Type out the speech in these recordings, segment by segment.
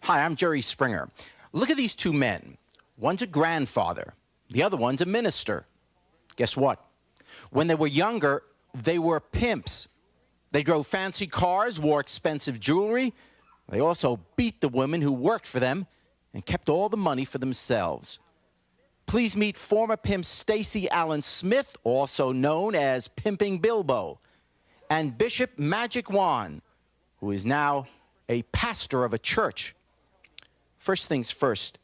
Hi, I'm Jerry Springer. Look at these two men. One's a grandfather. The other one's a minister. Guess what? When they were younger, they were pimps. They drove fancy cars, wore expensive jewelry. They also beat the women who worked for them and kept all the money for themselves. Please meet former pimp Stacy Allen Smith, also known as Pimping Bilbo, and Bishop Magic Juan, who is now a pastor of a church. First things first,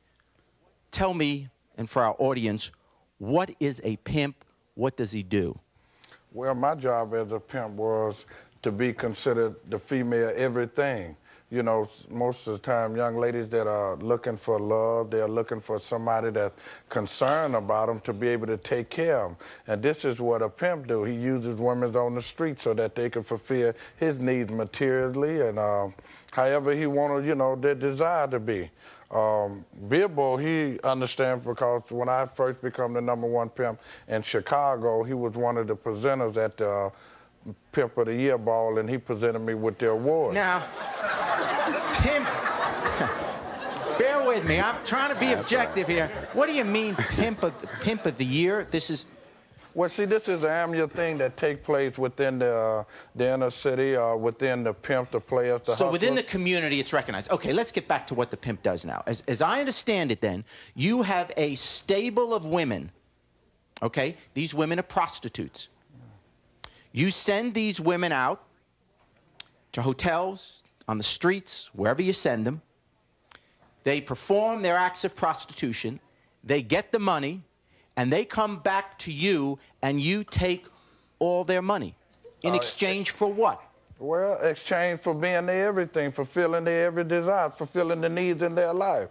tell me, and for our audience, what is a pimp? What does he do? Well, my job as a pimp was to be considered the female everything. You know, most of the time, young ladies that are looking for love, they're looking for somebody that's concerned about them to be able to take care of them. And this is what a pimp do. He uses women on the street so that they can fulfill his needs materially and however he wanted, you know, their desire to be. Bilbo, he understands because when I first became the #1 pimp in Chicago, he was one of the presenters at the Pimp of the Year ball, and he presented me with the award. Now, pimp, bear with me, I'm trying to be objective here. What do you mean pimp of the year? This is... Well, see, this is an annual thing that takes place within the inner city, within the pimp, the players, the So hustlers. within the community, it's recognized. Okay, let's get back to what the pimp does now. As I understand it then, you have a stable of women, okay? These women are prostitutes. You send these women out to hotels, on the streets, wherever you send them. They perform their acts of prostitution. They get the money, and they come back to you, and you take all their money. In exchange for what? Well, exchange for being their everything, fulfilling their every desire, fulfilling the needs in their life.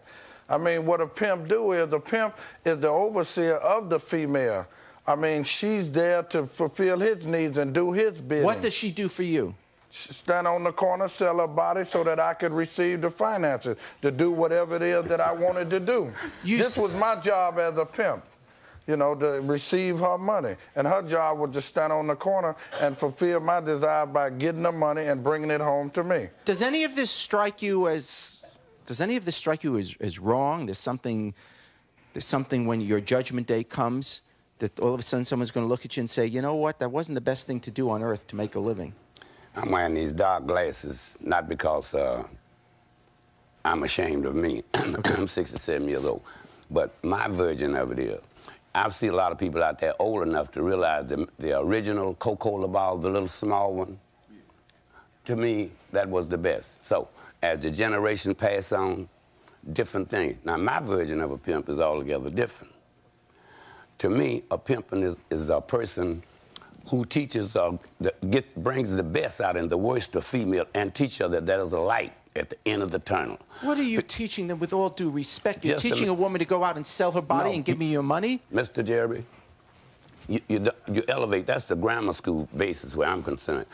I mean, what a pimp do is, the pimp is the overseer of the female. I mean, she's there to fulfill his needs and do his bidding. What does she do for you? Stand on the corner, sell her body so that I could receive the finances to do whatever it is that I wanted to do. This was my job as a pimp, you know, to receive her money. And her job was to stand on the corner and fulfill my desire by getting the money and bringing it home to me. Does any of this strike you as wrong? There's something when your judgment day comes that all of a sudden someone's going to look at you and say, you know what, that wasn't the best thing to do on earth to make a living. I'm wearing these dark glasses, not because I'm ashamed of me. I'm 67 years old. But my version of it is, I've seen a lot of people out there old enough to realize the original Coca-Cola ball, the little small one. To me, that was the best. So as the generation passed on, different things. Now, my version of a pimp is altogether different. To me, a pimp is a person who teaches, brings the best out in the worst of female and teach her that there's a light at the end of the tunnel. What are you teaching them with all due respect? You're teaching a woman to go out and sell her body and give me your money? Mr. Jerry, you elevate. That's the grammar school basis where I'm concerned.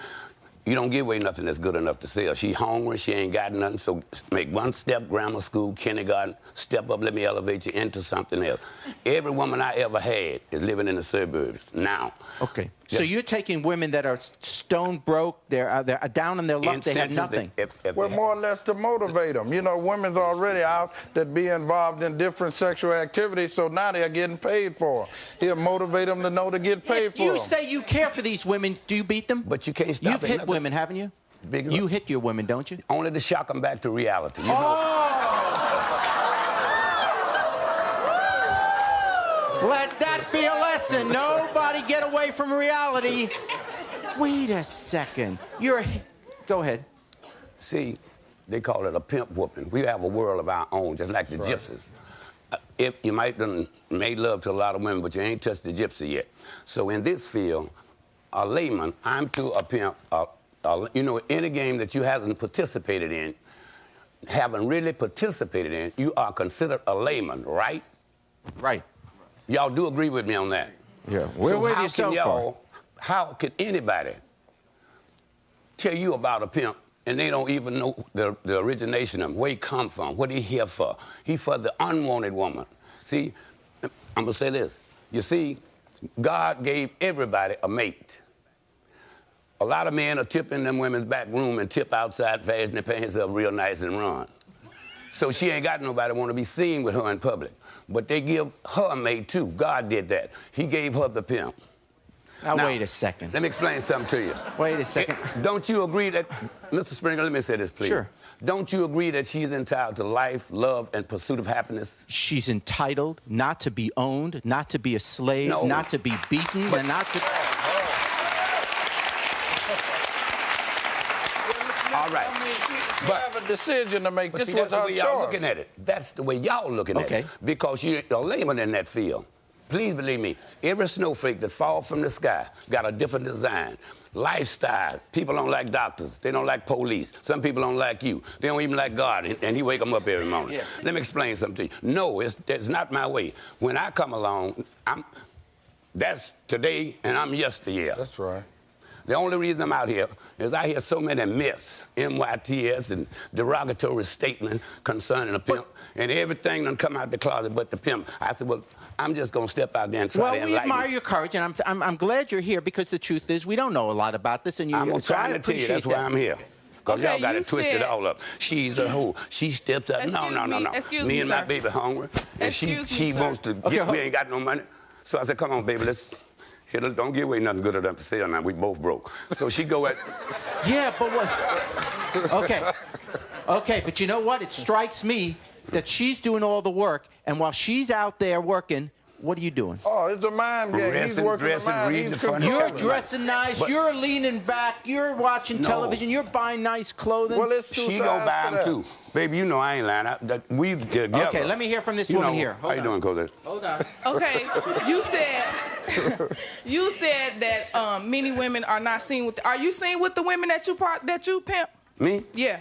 You don't give away nothing that's good enough to sell. She hungry, she ain't got nothing, so make one step, grammar school, kindergarten, step up, let me elevate you into something else. Every woman I ever had is living in the suburbs now. Okay, so you're taking women that are stone broke, they're down on their luck, they have nothing. Well, more or less to motivate them. You know, women's already out that be involved in different sexual activities, so now they're getting paid for them. He'll motivate them to know to get paid for them. If you say you care for these women, do you beat them? But you can't stop You've hit women, haven't you? You hit your women, don't you? Only to shock them back to reality. You know? Let that be a lesson. Nobody get away from reality. Wait a second. Go ahead. See, they call it a pimp whooping. We have a world of our own, just like the gypsies. If you might have made love to a lot of women, but you ain't touched the gypsy yet. So in this field, a layman, I'm to a pimp, you know, any game that you haven't participated in, haven't really participated in, you are considered a layman, right? Right. Y'all do agree with me on that? Yeah. Where were you so far? How could anybody tell you about a pimp and they don't even know the origination of him, where he come from, what he here for? He for the unwanted woman. See, I'm gonna say this. You see, God gave everybody a mate. A lot of men are tipping them women's back room and tip outside, fasten their pants up real nice and run. So she ain't got nobody want to be seen with her in public. But they give her a maid too. God did that. He gave her the pimp. Now, wait a second. Let me explain something to you. Wait a second. Don't you agree that, Mr. Springer, let me say this, please. Sure. Don't you agree that she's entitled to life, love, and pursuit of happiness? She's entitled not to be owned, not to be a slave, No. not to be beaten, and not to... All right. She have a decision to make. This See, was that's the her way y'all choice. looking at it. That's the way y'all looking at Okay. it. Because you're a layman in that field. Please believe me, every snowflake that falls from the sky got a different design. Lifestyle. People don't like doctors. They don't like police. Some people don't like you. They don't even like God, and he wake them up every morning. Yeah. Let me explain something to you. No, it's not my way. When I come along, that's today, and I'm yesteryear. That's right. The only reason I'm out here is I hear so many myths, MYTS, and derogatory statements concerning a pimp, and everything done come out the closet but the pimp. I said, well, I'm just going to step out there and try to Well, we enlighten admire you. your courage, and I'm glad you're here because the truth is we don't know a lot about this, and I'm so I trying to tell you, appreciate that's why I'm here. Because Okay, y'all got you it twisted said- all up. She's a hoe. She stepped up. No. Excuse me me, and my sir. baby hungry, and she Excuse me, sir. wants to Okay, we ain't got no money. So I said, come on, baby, let's hit her. Don't give away nothing good enough to sell now. We both broke. So she go at... Yeah, but what? Okay, but you know what? It strikes me that she's doing all the work, and while she's out there working, what are you doing? Oh, it's a mind game. He's Dressing, working dressing, the mind. reading He's the funny controlling. You're dressing nice, But- you're leaning back, you're watching No. television, you're buying nice clothing. Well, it's two She sides go buy to them that. too. Baby, you know I ain't lying. We together. Okay, let me hear from this You woman know, here. How you doing, Cosette? Hold on. Okay, you said that many women are not seen with. Are you seen with the women that you pimp? Me? Yeah.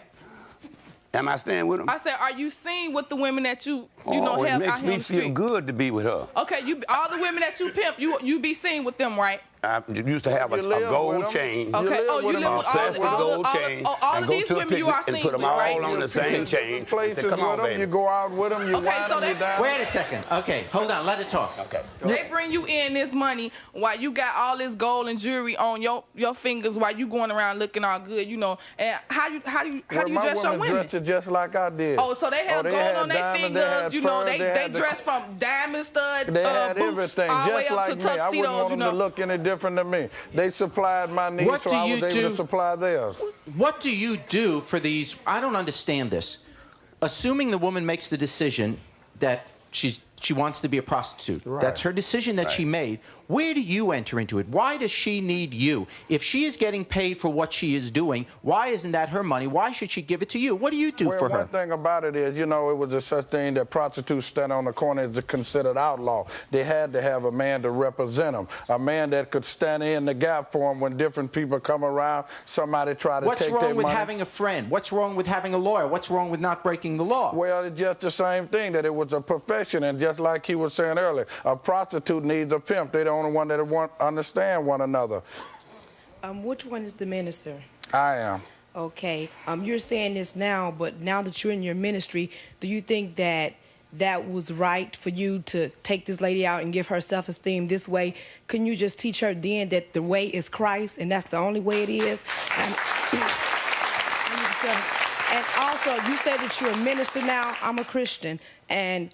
Am I staying with him? I said, are you seen with the women that you know it help makes out here me on the feel street? good to be with her. Okay, all the women that you pimp, you be seen with them, right? I used to have a You live with gold them? chain. Okay. live Oh, you with live them with A plastic gold chain. all and of go these to a women you are picnic and seen put them with, all right? on the same chain. and Places say, come on, with them. baby. You go out with them. You Okay, wind so them, you they- down. Wait a second. Okay, hold on. Let it talk. Okay. They bring you in this money while you got all this gold and jewelry on your fingers while you going around looking all good, you know. And how do you Well, my dress your women women? dressed just like I did. Oh, so they have gold had on their diamonds, fingers, had you know. pearls, They had the- dress from diamond stud They had boots everything, all the way just up like to me. I wouldn't tuxedos, want you them know. to look any different than me. They supplied my needs, What so do I was you able do? to supply theirs. What do you do for these? I don't understand this. Assuming the woman makes the decision that she wants to be a prostitute. Right. That's her decision that she made. Where do you enter into it? Why does she need you? If she is getting paid for what she is doing, why isn't that her money? Why should she give it to you? What do you do Well, for her? one thing about it is, you know, it was a such thing that prostitutes standing on the corner is considered outlaw. They had to have a man to represent them, a man that could stand in the gap for them when different people come around, somebody try to What's take their wrong with money. having a friend? What's wrong with having a lawyer? What's wrong with not breaking the law? Well, it's just the same thing, that it was a profession, and just like he was saying earlier, a prostitute needs a pimp. They're the only one that understand one another. Which one is the minister? I am. Okay. You're saying this now, but now that you're in your ministry, do you think that was right for you to take this lady out and give her self-esteem this way? Couldn't you just teach her then that the way is Christ and that's the only way it is? And also, you say that you're a minister now. I'm a Christian. And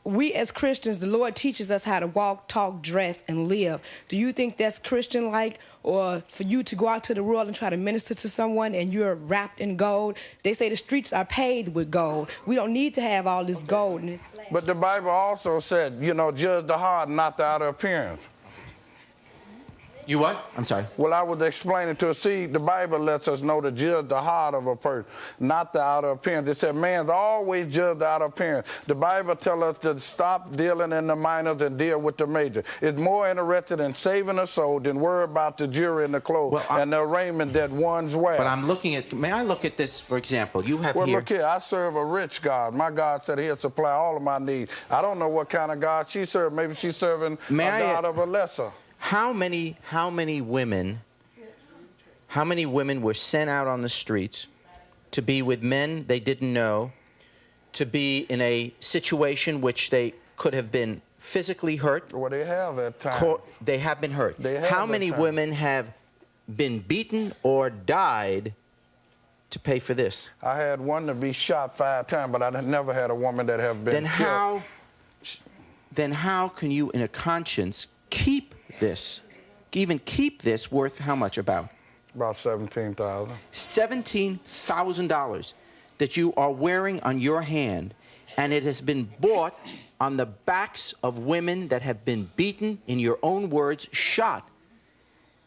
we as Christians, the Lord teaches us how to walk, talk, dress, and live. Do you think that's Christian-like? Or for you to go out to the world and try to minister to someone and you're wrapped in gold? They say the streets are paved with gold. We don't need to have all this gold and this flash. But the Bible also said, you know, judge the heart, not the outer appearance. You what? I'm sorry. Well, I was explaining to her, see, the Bible lets us know to judge the heart of a person, not the outer appearance. It said man's always judge the outer appearance. The Bible tells us to stop dealing in the minors and deal with the major. It's more interested in saving a soul than worry about the jewelry and the clothes and the raiment that one's wear. But I'm looking at, may I look at this, for example? You have Well, here. look here, I serve a rich God. My God said he'll supply all of my needs. I don't know what kind of God she served. Maybe she's serving a God of a lesser. How many women were sent out on the streets to be with men they didn't know, to be in a situation which they could have been physically hurt? Well, they have at times. They have been hurt. They have How at many times. women have been beaten or died to pay for this? I had one to be shot 5 times, but I never had a woman that have been killed. Then how can you, in a conscience, keep this? Even keep this worth how much about? About $17,000. $17,000 that you are wearing on your hand, and it has been bought on the backs of women that have been beaten, in your own words, shot.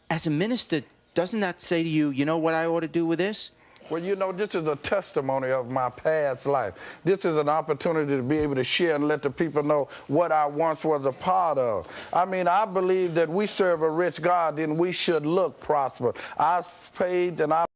As a minister, doesn't that say to you, you know what I ought to do with this? Well, you know, this is a testimony of my past life. This is an opportunity to be able to share and let the people know what I once was a part of. I mean, I believe that we serve a rich God, and we should look prosperous. I paid and I